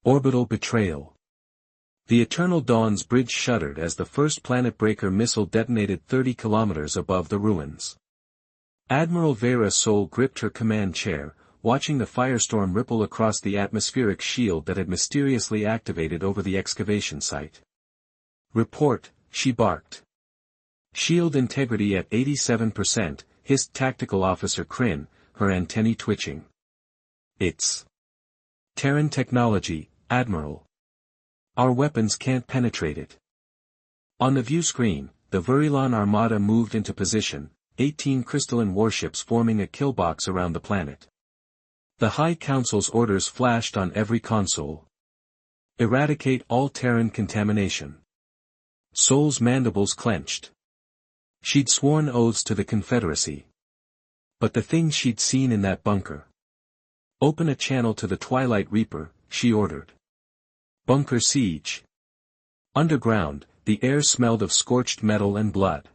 Orbital betrayal. The Eternal Dawn's bridge shuddered as the first planet-breaker missile detonated 30 kilometers above the ruins. Admiral Vera Sol gripped her command chair, watching the firestorm ripple across the atmospheric shield that had mysteriously activated over the excavation site. "Report," she barked. "Shield integrity at 87%, hissed Tactical Officer Kryn, her antennae twitching. "It's Terran technology, Admiral. Our weapons can't penetrate it." On the view screen, the Verilon Armada moved into position, 18 crystalline warships forming a killbox around the planet. The High Council's orders flashed on every console. "Eradicate all Terran contamination." Sol's mandibles clenched. She'd sworn oaths to the Confederacy. But the thing she'd seen in that bunker. "Open a channel to the Twilight Reaper," she ordered. Bunker siege. Underground, the air smelled of scorched metal and blood.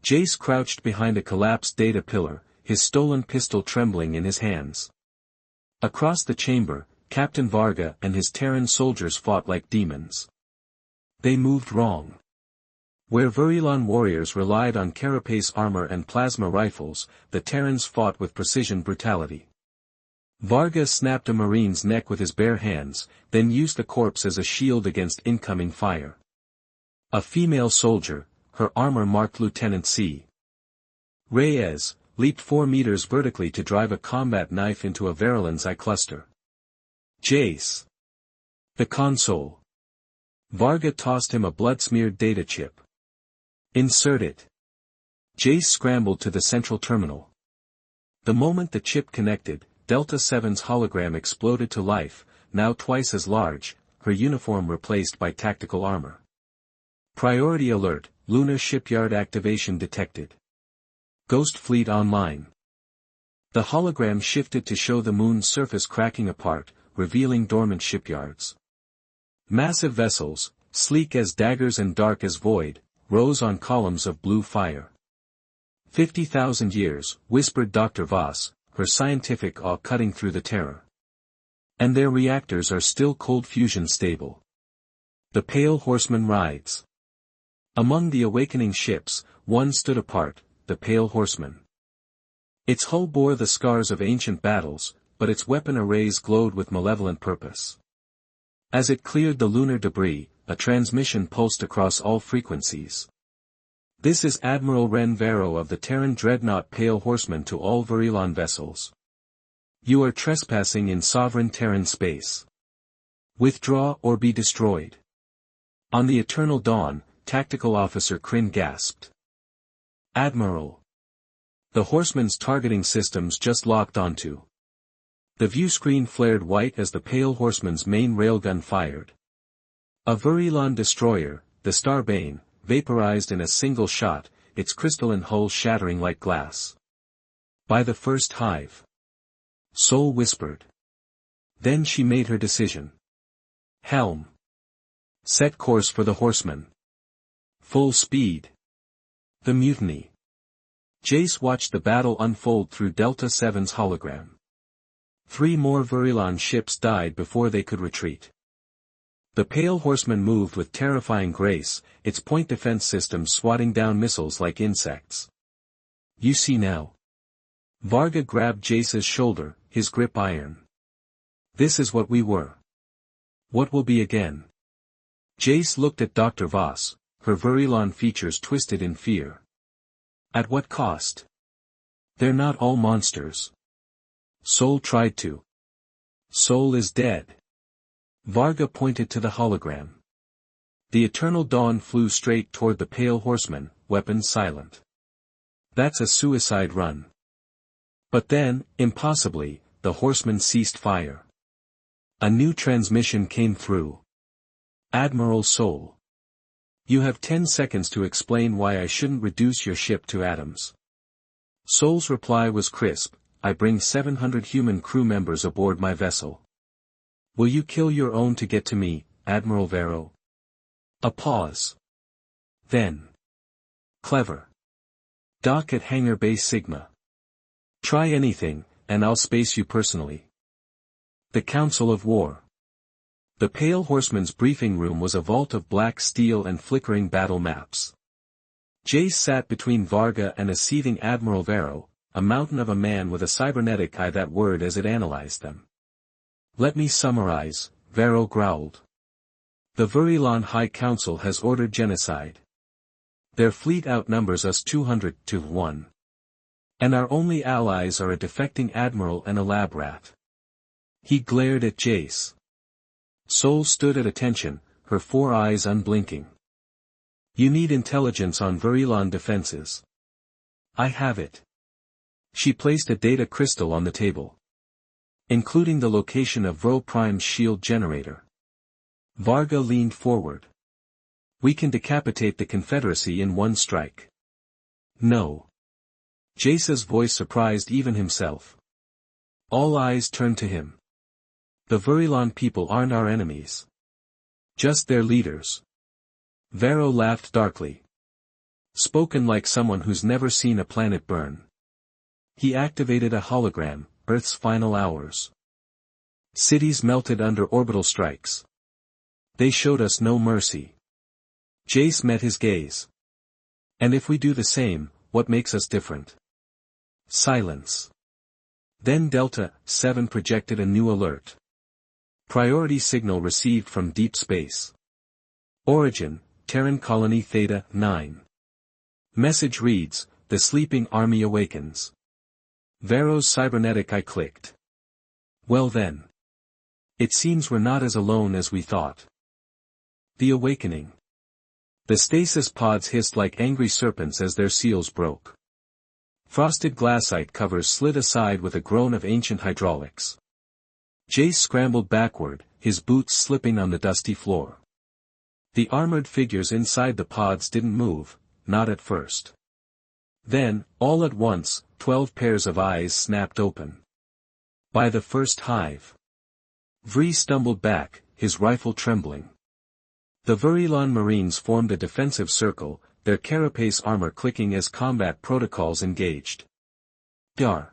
Jace crouched behind a collapsed data pillar, his stolen pistol trembling in his hands. Across the chamber, Captain Varga and his Terran soldiers fought like demons. They moved wrong. Where Verilon warriors relied on carapace armor and plasma rifles, the Terrans fought with precision brutality. Varga snapped a Marine's neck with his bare hands, then used the corpse as a shield against incoming fire. A female soldier, her armor marked Lieutenant C. Reyes, leaped 4 meters vertically to drive a combat knife into a Verilon's eye cluster. "Jace!" The console. Varga tossed him a blood-smeared data chip. "Insert it." Jace scrambled to the central terminal. The moment the chip connected, Delta 7's hologram exploded to life, now twice as large, her uniform replaced by tactical armor. Priority alert, lunar shipyard activation detected. Ghost fleet online. The hologram shifted to show the moon's surface cracking apart, revealing dormant shipyards. Massive vessels, sleek as daggers and dark as void, rose on columns of blue fire. 50,000 years, whispered Dr. Voss, her scientific awe cutting through the terror. And their reactors are still cold fusion stable. The Pale Horseman rides. Among the awakening ships, one stood apart, the Pale Horseman. Its hull bore the scars of ancient battles, but its weapon arrays glowed with malevolent purpose. As it cleared the lunar debris, a transmission pulsed across all frequencies. "This is Admiral Ren Vero of the Terran Dreadnought Pale Horseman to all Verilon vessels. You are trespassing in sovereign Terran space. Withdraw or be destroyed." On the Eternal Dawn, Tactical Officer Kryn gasped. "Admiral." The Horseman's targeting systems just locked onto. The view screen flared white as the Pale Horseman's main railgun fired. A Verilon destroyer, the Starbane, vaporized in a single shot, its crystalline hull shattering like glass. "By the first hive." Sol whispered. Then she made her decision. "Helm. Set course for the Horseman. Full speed." The mutiny. Jace watched the battle unfold through Delta 7's hologram. 3 more Verilon ships died before they could retreat. The Pale Horseman moved with terrifying grace, its point defense systems swatting down missiles like insects. "You see now." Varga grabbed Jace's shoulder, his grip iron. "This is what we were. What will be again." Jace looked at Dr. Voss, her Verilon features twisted in fear. "At what cost? They're not all monsters." Sol tried to. "Sol is dead." Varga pointed to the hologram. The Eternal Dawn flew straight toward the Pale Horseman, weapons silent. "That's a suicide run." But then, impossibly, the Horseman ceased fire. A new transmission came through. "Admiral Sol. You have 10 seconds to explain why I shouldn't reduce your ship to atoms." Sol's reply was crisp, "I bring 700 human crew members aboard my vessel. Will you kill your own to get to me, Admiral Vero?" A pause. Then. "Clever. Dock at Hangar Base Sigma. Try anything, and I'll space you personally." The Council of War. The Pale Horseman's briefing room was a vault of black steel and flickering battle maps. Jace sat between Varga and a seething Admiral Vero, a mountain of a man with a cybernetic eye that whirred as it analyzed them. "Let me summarize," Vero growled. "The Vurilan High Council has ordered genocide. Their fleet outnumbers us 200 to 1. And our only allies are a defecting admiral and a lab rat." He glared at Jace. Sol stood at attention, her 4 eyes unblinking. "You need intelligence on Vurilan defenses." "I have it." She placed a data crystal on the table. "Including the location of Vro Prime's shield generator." Varga leaned forward. "We can decapitate the Confederacy in one strike." "No." Jace's voice surprised even himself. All eyes turned to him. "The Vurilan people aren't our enemies. Just their leaders." Vero laughed darkly. Spoken like someone who's never seen a planet burn. He activated a hologram, Earth's final hours. Cities melted under orbital strikes. They showed us no mercy. Jace met his gaze. "And if we do the same, what makes us different?" Silence. Then Delta 7 projected a new alert. Priority signal received from deep space. Origin, Terran Colony Theta 9. Message reads, "The sleeping army awakens." Vero's cybernetic eye clicked. "Well then. It seems we're not as alone as we thought." The awakening. The stasis pods hissed like angry serpents as their seals broke. Frosted glassite covers slid aside with a groan of ancient hydraulics. Jace scrambled backward, his boots slipping on the dusty floor. The armored figures inside the pods didn't move, not at first. Then, all at once, 12 pairs of eyes snapped open. By the first hive. Vree stumbled back, his rifle trembling. The Vurilan Marines formed a defensive circle, their carapace armor clicking as combat protocols engaged. Yar.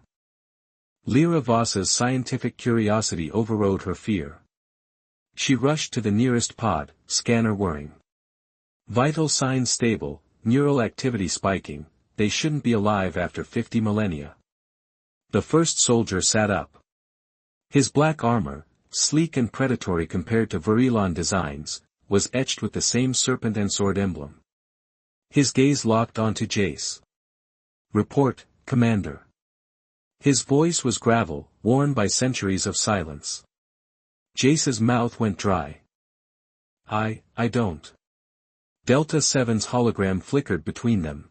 Lyra Voss's scientific curiosity overrode her fear. She rushed to the nearest pod, scanner whirring. Vital signs stable, neural activity spiking, they shouldn't be alive after 50 millennia. The first soldier sat up. His black armor, sleek and predatory compared to Vurilan designs, was etched with the same serpent and sword emblem. His gaze locked onto Jace. "Report, Commander." His voice was gravel, worn by centuries of silence. Jace's mouth went dry. I don't." Delta 7's hologram flickered between them.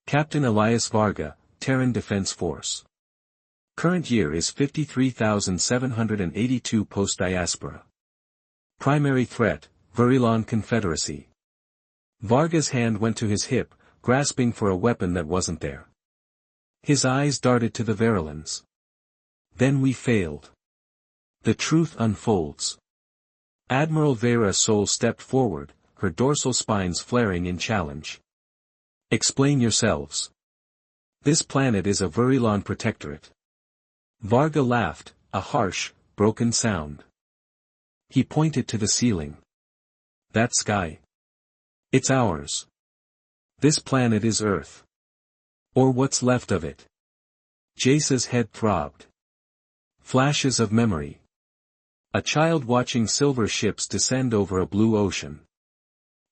"Captain Elias Varga, Terran Defense Force. Current year is 53,782 post-diaspora. Primary threat, Vurilan Confederacy." Varga's hand went to his hip, grasping for a weapon that wasn't there. His eyes darted to the Verilans. "Then we failed. The truth unfolds." Admiral Vera Sol stepped forward, her dorsal spines flaring in challenge. "Explain yourselves. This planet is a Vurilan protectorate." Varga laughed, a harsh, broken sound. He pointed to the ceiling. "That sky. It's ours. This planet is Earth. Or what's left of it." Jace's head throbbed. Flashes of memory. A child watching silver ships descend over a blue ocean.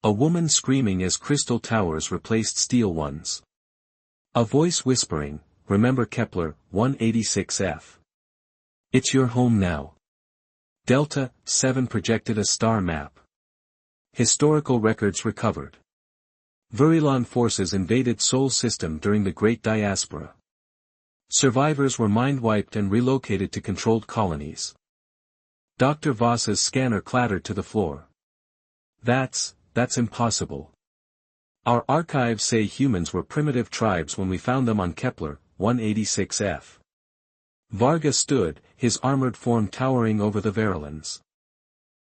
A woman screaming as crystal towers replaced steel ones. A voice whispering, "Remember Kepler, 186F. It's your home now." Delta 7 projected a star map. Historical records recovered. Vurilan forces invaded Sol system during the Great Diaspora. Survivors were mind-wiped and relocated to controlled colonies. Dr. Voss's scanner clattered to the floor. That's impossible. Our archives say humans were primitive tribes when we found them on Kepler, 186F. Varga stood, his armored form towering over the Verilans.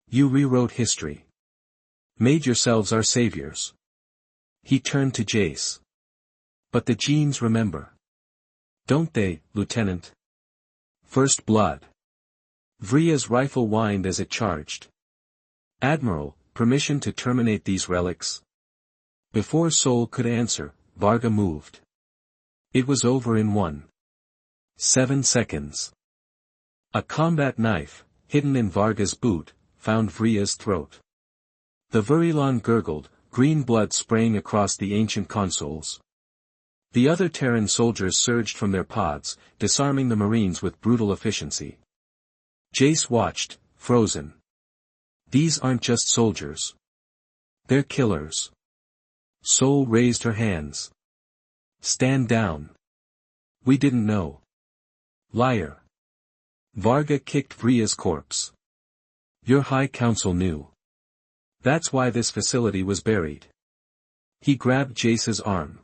"You rewrote history. Made yourselves our saviors." He turned to Jace. "But the genes remember. Don't they, Lieutenant? First blood." Vria's rifle whined as it charged. Admiral, permission to terminate these relics? Before Sol could answer, Varga moved. It was over in 1.7 seconds. A combat knife, hidden in Varga's boot, found Vria's throat. The Virilon gurgled, green blood spraying across the ancient consoles. The other Terran soldiers surged from their pods, disarming the Marines with brutal efficiency. Jace watched, frozen. These aren't just soldiers. They're killers. Sol raised her hands. Stand down. We didn't know. Liar. Varga kicked Vria's corpse. Your High Council knew. That's why this facility was buried. He grabbed Jace's arm.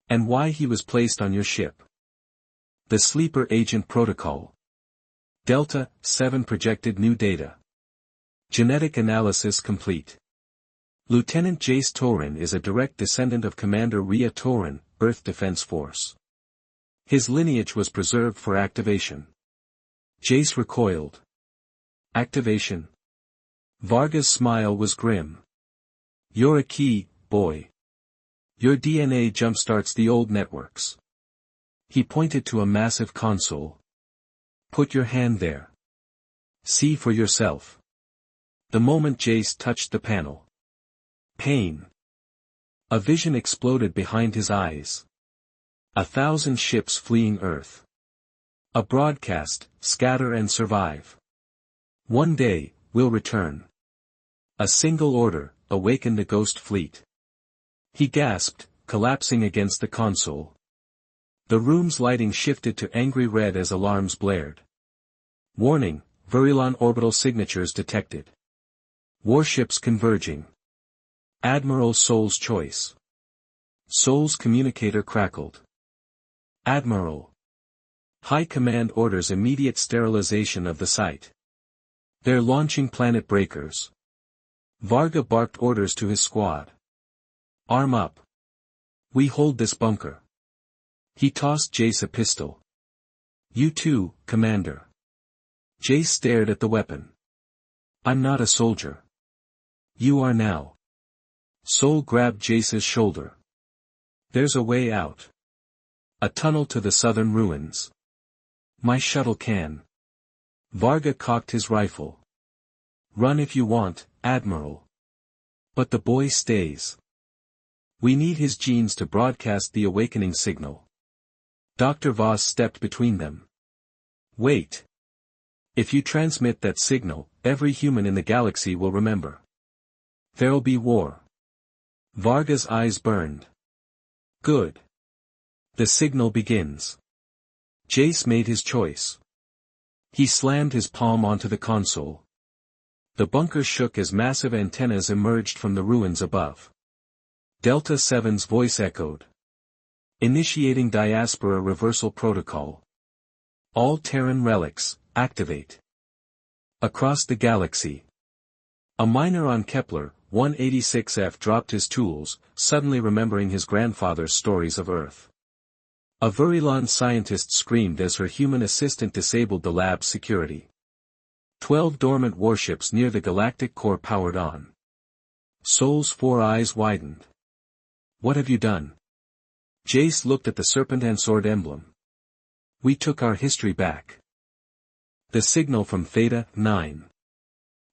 And why he was placed on your ship. The Sleeper Agent Protocol. Delta 7 projected new data. Genetic analysis complete. Lieutenant Jace Torin is a direct descendant of Commander Rhea Torin, Earth Defense Force. His lineage was preserved for activation. Jace recoiled. Activation? Varga's smile was grim. You're a key, boy. Your DNA jumpstarts the old networks. He pointed to a massive console. Put your hand there. See for yourself. The moment Jace touched the panel. Pain. A vision exploded behind his eyes. 1,000 ships fleeing Earth. A broadcast, scatter and survive. One day, we'll return. A single order, awaken the ghost fleet. He gasped, collapsing against the console. The room's lighting shifted to angry red as alarms blared. Warning, Virilon orbital signatures detected. Warships converging. Admiral Sol's choice. Sol's communicator crackled. Admiral. High Command orders immediate sterilization of the site. They're launching planet breakers. Varga barked orders to his squad. Arm up. We hold this bunker. He tossed Jace a pistol. You too, Commander. Jace stared at the weapon. I'm not a soldier. You are now. Sol grabbed Jace's shoulder. There's a way out. A tunnel to the southern ruins. My shuttle can. Varga cocked his rifle. Run if you want, Admiral. But the boy stays. We need his genes to broadcast the awakening signal. Dr. Voss stepped between them. Wait. If you transmit that signal, every human in the galaxy will remember. There'll be war. Varga's eyes burned. Good. The signal begins. Jace made his choice. He slammed his palm onto the console. The bunker shook as massive antennas emerged from the ruins above. Delta 7's voice echoed. Initiating diaspora reversal protocol. All Terran relics, activate. Across the galaxy. A miner on Kepler, 186F dropped his tools, suddenly remembering his grandfather's stories of Earth. A Virilon scientist screamed as her human assistant disabled the lab's security. 12 dormant warships near the galactic core powered on. Sol's 4 eyes widened. What have you done? Jace looked at the serpent and sword emblem. We took our history back. The signal from Theta 9.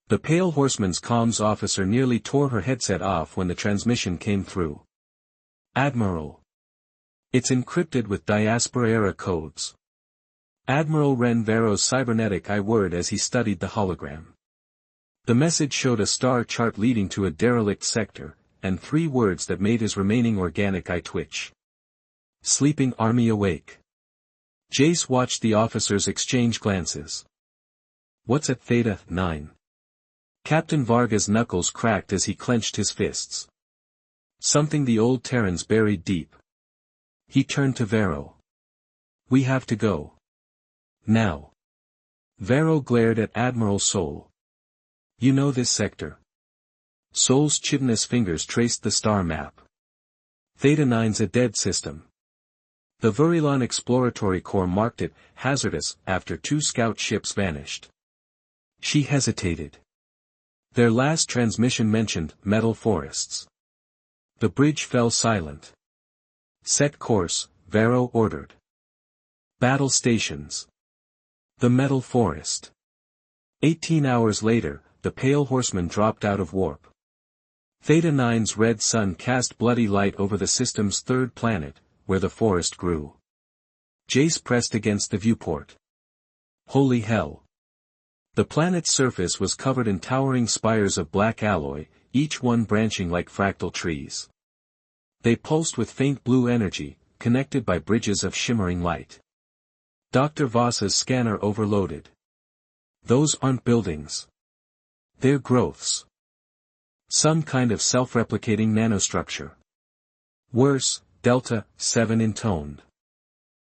The Pale Horseman's comms officer nearly tore her headset off when the transmission came through. Admiral. It's encrypted with diaspora-era codes. Admiral Ren Vero's cybernetic eye whirred as he studied the hologram. The message showed a star chart leading to a derelict sector, and 3 words that made his remaining organic eye twitch. Sleeping army awake. Jace watched the officers exchange glances. What's at Theta 9? Captain Varga's knuckles cracked as he clenched his fists. Something the old Terrans buried deep. He turned to Vero. We have to go. Now. Vero glared at Admiral Sol. You know this sector. Sol's chitinous fingers traced the star map. Theta 9's a dead system. The Virilon Exploratory Corps marked it hazardous after 2 scout ships vanished. She hesitated. Their last transmission mentioned metal forests. The bridge fell silent. Set course, Vero ordered. Battle stations. The metal forest. 18 hours later, the Pale Horseman dropped out of warp. Theta 9's red sun cast bloody light over the system's third planet, where the forest grew. Jace pressed against the viewport. Holy hell! The planet's surface was covered in towering spires of black alloy, each one branching like fractal trees. They pulsed with faint blue energy, connected by bridges of shimmering light. Dr. Voss's scanner overloaded. Those aren't buildings. They're growths. Some kind of self-replicating nanostructure. Worse, Delta 7 intoned.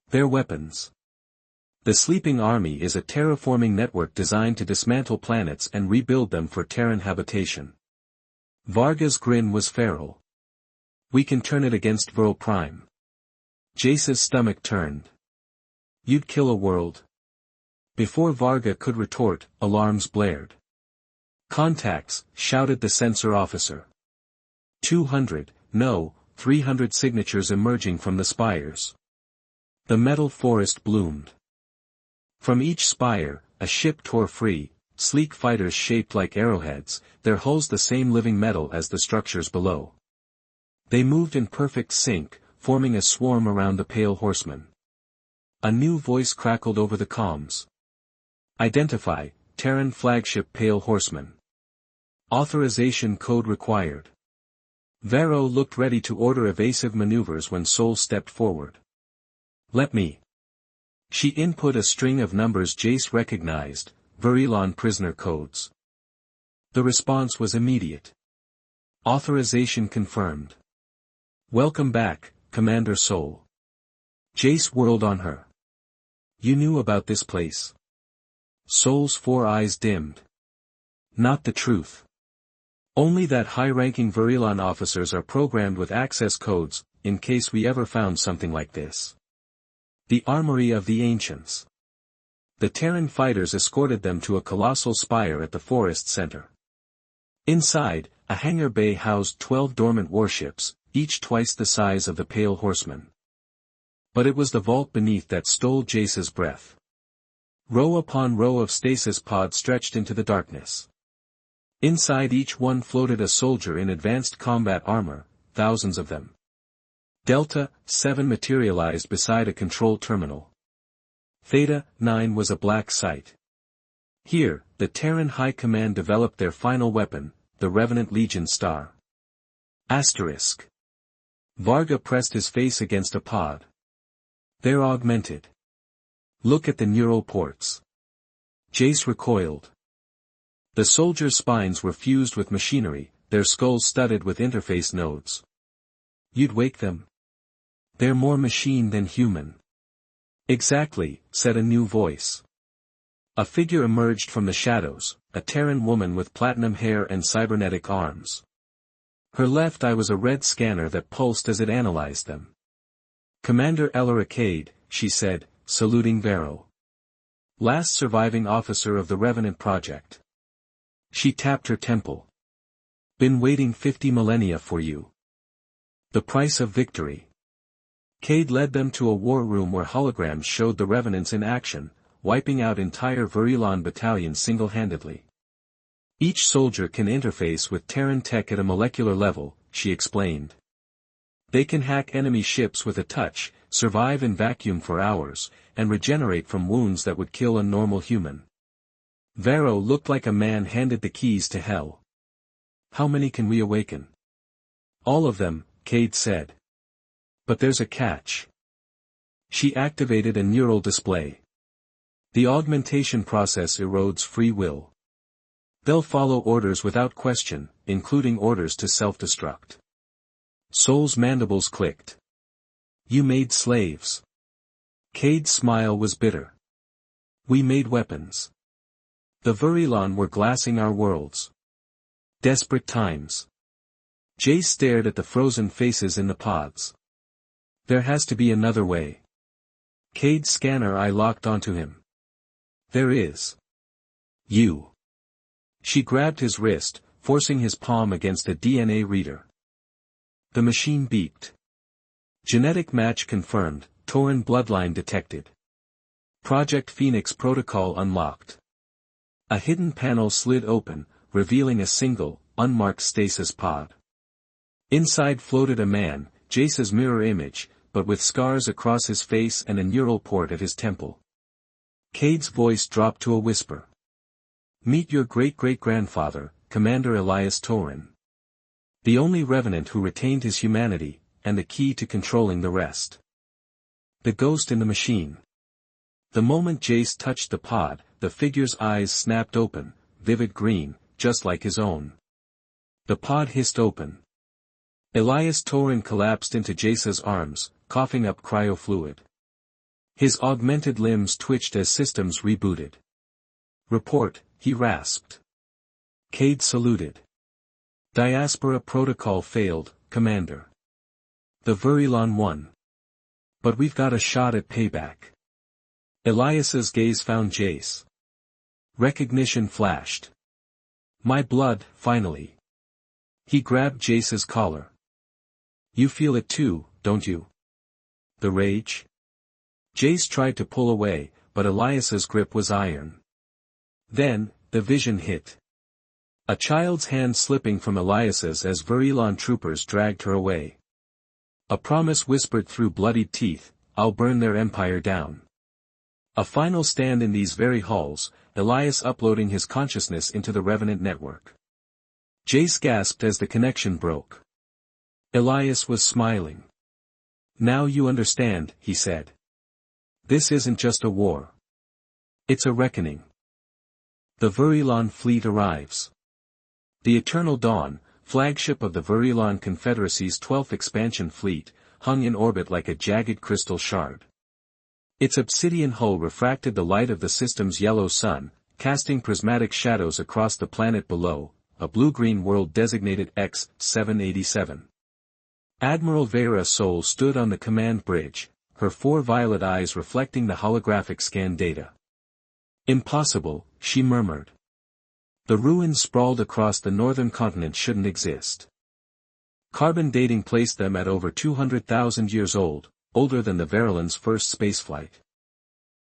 They're weapons. The Sleeping Army is a terraforming network designed to dismantle planets and rebuild them for Terran habitation. Varga's grin was feral. We can turn it against Vril Prime. Jace's stomach turned. You'd kill a world? Before Varga could retort, alarms blared. Contacts, shouted the sensor officer. 200, no, 300 signatures emerging from the spires. The metal forest bloomed. From each spire, a ship tore free, sleek fighters shaped like arrowheads, their hulls the same living metal as the structures below. They moved in perfect sync, forming a swarm around the Pale Horseman. A new voice crackled over the comms. Identify, Terran flagship Pale Horseman. Authorization code required. Vero looked ready to order evasive maneuvers when Sol stepped forward. Let me. She input a string of numbers Jace recognized, Verilon prisoner codes. The response was immediate. Authorization confirmed. Welcome back, Commander Sol. Jace whirled on her. You knew about this place. Sol's 4 eyes dimmed. Not the truth. Only that high-ranking Verilon officers are programmed with access codes, in case we ever found something like this. The Armory of the Ancients. The Terran fighters escorted them to a colossal spire at the forest center. Inside, a hangar bay housed 12 dormant warships, each twice the size of the Pale Horseman. But it was the vault beneath that stole Jace's breath. Row upon row of stasis pods stretched into the darkness. Inside each one floated a soldier in advanced combat armor, thousands of them. Delta 7 materialized beside a control terminal. Theta 9 was a black site. Here, the Terran High Command developed their final weapon, the Revenant Legion Star. Asterisk. Varga pressed his face against a pod. They're augmented. Look at the neural ports. Jace recoiled. The soldiers' spines were fused with machinery, their skulls studded with interface nodes. You'd wake them? They're more machine than human. Exactly, said a new voice. A figure emerged from the shadows, a Terran woman with platinum hair and cybernetic arms. Her left eye was a red scanner that pulsed as it analyzed them. Commander Elora Cade, she said, saluting Vero. Last surviving officer of the Revenant Project. She tapped her temple. Been waiting 50 millennia for you. The price of victory. Cade led them to a war room where holograms showed the Revenants in action, wiping out entire Verilon battalions single-handedly. Each soldier can interface with Terran tech at a molecular level, she explained. They can hack enemy ships with a touch, survive in vacuum for hours, and regenerate from wounds that would kill a normal human. Vero looked like a man handed the keys to hell. How many can we awaken? All of them, Cade said. But there's a catch. She activated a neural display. The augmentation process erodes free will. They'll follow orders without question, including orders to self-destruct. Sol's mandibles clicked. You made slaves. Cade's smile was bitter. We made weapons. The Verilon were glassing our worlds. Desperate times. Jace stared at the frozen faces in the pods. There has to be another way. Cade's scanner eye locked onto him. There is. You. She grabbed his wrist, forcing his palm against a DNA reader. The machine beeped. Genetic match confirmed, Tauren bloodline detected. Project Phoenix protocol unlocked. A hidden panel slid open, revealing a single, unmarked stasis pod. Inside floated a man, Jace's mirror image, but with scars across his face and a neural port at his temple. Cade's voice dropped to a whisper. Meet your great-great-grandfather, Commander Elias Tauren. The only revenant who retained his humanity, and the key to controlling the rest. The ghost in the machine. The moment Jace touched the pod, the figure's eyes snapped open, vivid green, just like his own. The pod hissed open. Elias Tauren collapsed into Jace's arms, coughing up cryofluid. His augmented limbs twitched as systems rebooted. Report, he rasped. Cade saluted. Diaspora protocol failed, Commander. The Verilon won. But we've got a shot at payback. Elias's gaze found Jace. Recognition flashed. My blood, finally. He grabbed Jace's collar. You feel it too, don't you? The rage? Jace tried to pull away, but Elias's grip was iron. Then, the vision hit. A child's hand slipping from Elias's as Verilon troopers dragged her away. A promise whispered through bloodied teeth, I'll burn their empire down. A final stand in these very halls, Elias uploading his consciousness into the Revenant network. Jace gasped as the connection broke. Elias was smiling. Now you understand, he said. This isn't just a war. It's a reckoning. The Verilon fleet arrives. The Eternal Dawn, flagship of the Verilon Confederacy's 12th expansion fleet, hung in orbit like a jagged crystal shard. Its obsidian hull refracted the light of the system's yellow sun, casting prismatic shadows across the planet below, a blue-green world designated X-787. Admiral Vera Sol stood on the command bridge, her 4 violet eyes reflecting the holographic scan data. Impossible, she murmured. The ruins sprawled across the northern continent shouldn't exist. Carbon dating placed them at over 200,000 years old, older than the Verilon's first spaceflight.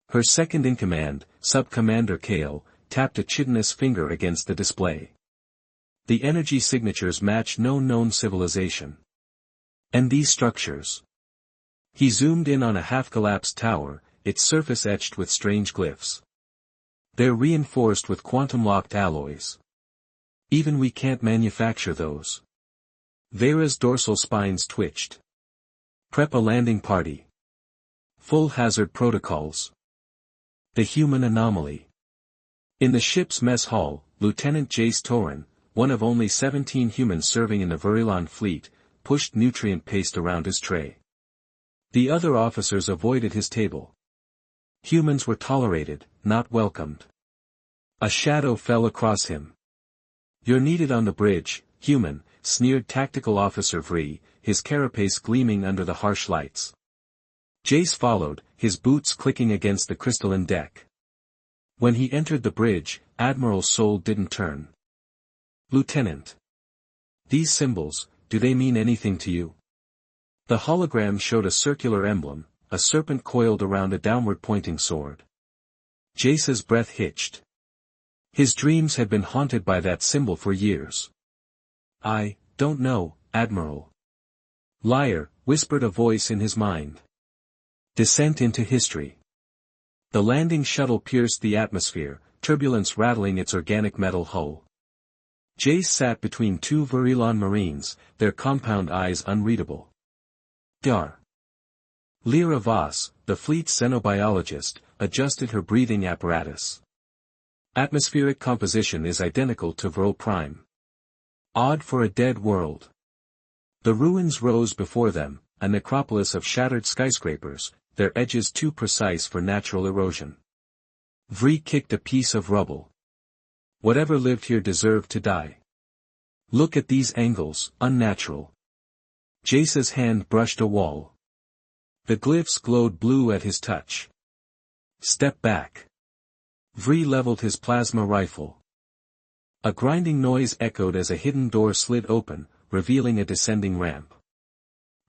Her second-in-command, Sub-Commander Kale, tapped a chitinous finger against the display. The energy signatures match no known civilization. And these structures? He zoomed in on a half-collapsed tower, its surface etched with strange glyphs. They're reinforced with quantum-locked alloys. Even we can't manufacture those. Vera's dorsal spines twitched. Prep a landing party. Full hazard protocols. The human anomaly. In the ship's mess hall, Lieutenant Jace Tauren, one of only 17 humans serving in the Verilon fleet, pushed nutrient paste around his tray. The other officers avoided his table. Humans were tolerated, not welcomed. A shadow fell across him. You're needed on the bridge, human, sneered Tactical Officer Vree, his carapace gleaming under the harsh lights. Jace followed, his boots clicking against the crystalline deck. When he entered the bridge, Admiral Sol didn't turn. Lieutenant. These symbols, do they mean anything to you? The hologram showed a circular emblem, a serpent coiled around a downward-pointing sword. Jace's breath hitched. His dreams had been haunted by that symbol for years. I don't know, Admiral. Liar, whispered a voice in his mind. Descent into history. The landing shuttle pierced the atmosphere, turbulence rattling its organic metal hull. Jace sat between 2 Verilon Marines, their compound eyes unreadable. Dar. Lyra Voss, the fleet's xenobiologist, adjusted her breathing apparatus. Atmospheric composition is identical to Vril Prime. Odd for a dead world. The ruins rose before them, a necropolis of shattered skyscrapers, their edges too precise for natural erosion. Vree kicked a piece of rubble. Whatever lived here deserved to die. Look at these angles, unnatural. Jace's hand brushed a wall. The glyphs glowed blue at his touch. Step back. Vree leveled his plasma rifle. A grinding noise echoed as a hidden door slid open, revealing a descending ramp.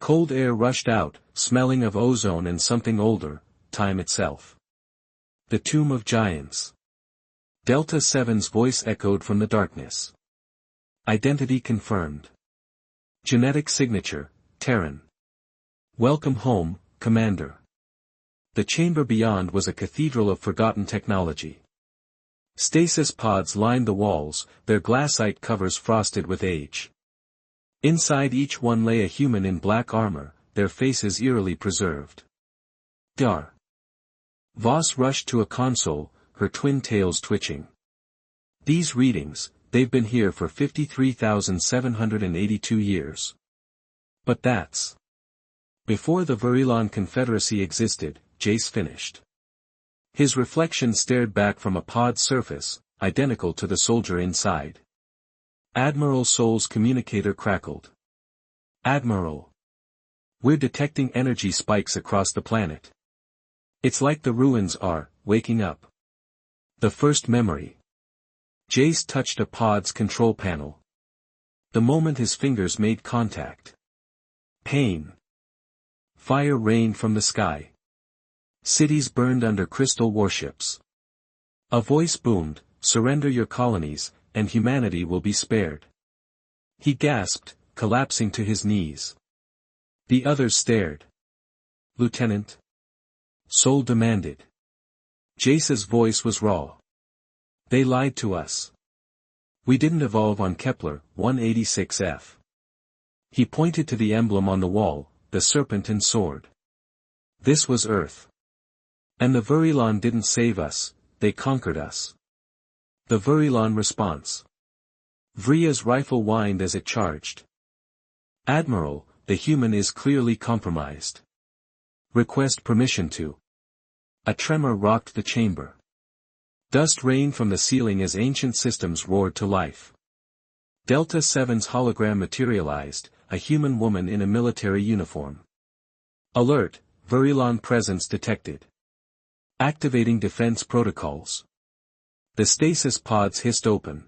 Cold air rushed out, smelling of ozone and something older, time itself. The Tomb of Giants. Delta 7's voice echoed from the darkness. Identity confirmed. Genetic signature, Terran. Welcome home, Commander. The chamber beyond was a cathedral of forgotten technology. Stasis pods lined the walls, their glassite covers frosted with age. Inside each one lay a human in black armor, their faces eerily preserved. Dar. Voss rushed to a console, her twin tails twitching. These readings, they've been here for 53,782 years. But that's... Before the Verilon Confederacy existed, Jace finished. His reflection stared back from a pod surface, identical to the soldier inside. Admiral Sol's communicator crackled. Admiral. We're detecting energy spikes across the planet. It's like the ruins are, waking up. The first memory. Jace touched a pod's control panel. The moment his fingers made contact. Pain. Fire rained from the sky. Cities burned under crystal warships. A voice boomed, surrender your colonies, and humanity will be spared. He gasped, collapsing to his knees. The others stared. Lieutenant? Sol demanded. Jace's voice was raw. They lied to us. We didn't evolve on Kepler 186F. He pointed to the emblem on the wall, the serpent and sword. This was Earth. And the Verilon didn't save us, they conquered us. The Verilon response. Vria's rifle whined as it charged. Admiral, the human is clearly compromised. Request permission to. A tremor rocked the chamber. Dust rained from the ceiling as ancient systems roared to life. Delta 7's hologram materialized, a human woman in a military uniform. Alert, Verilon presence detected. Activating defense protocols. The stasis pods hissed open.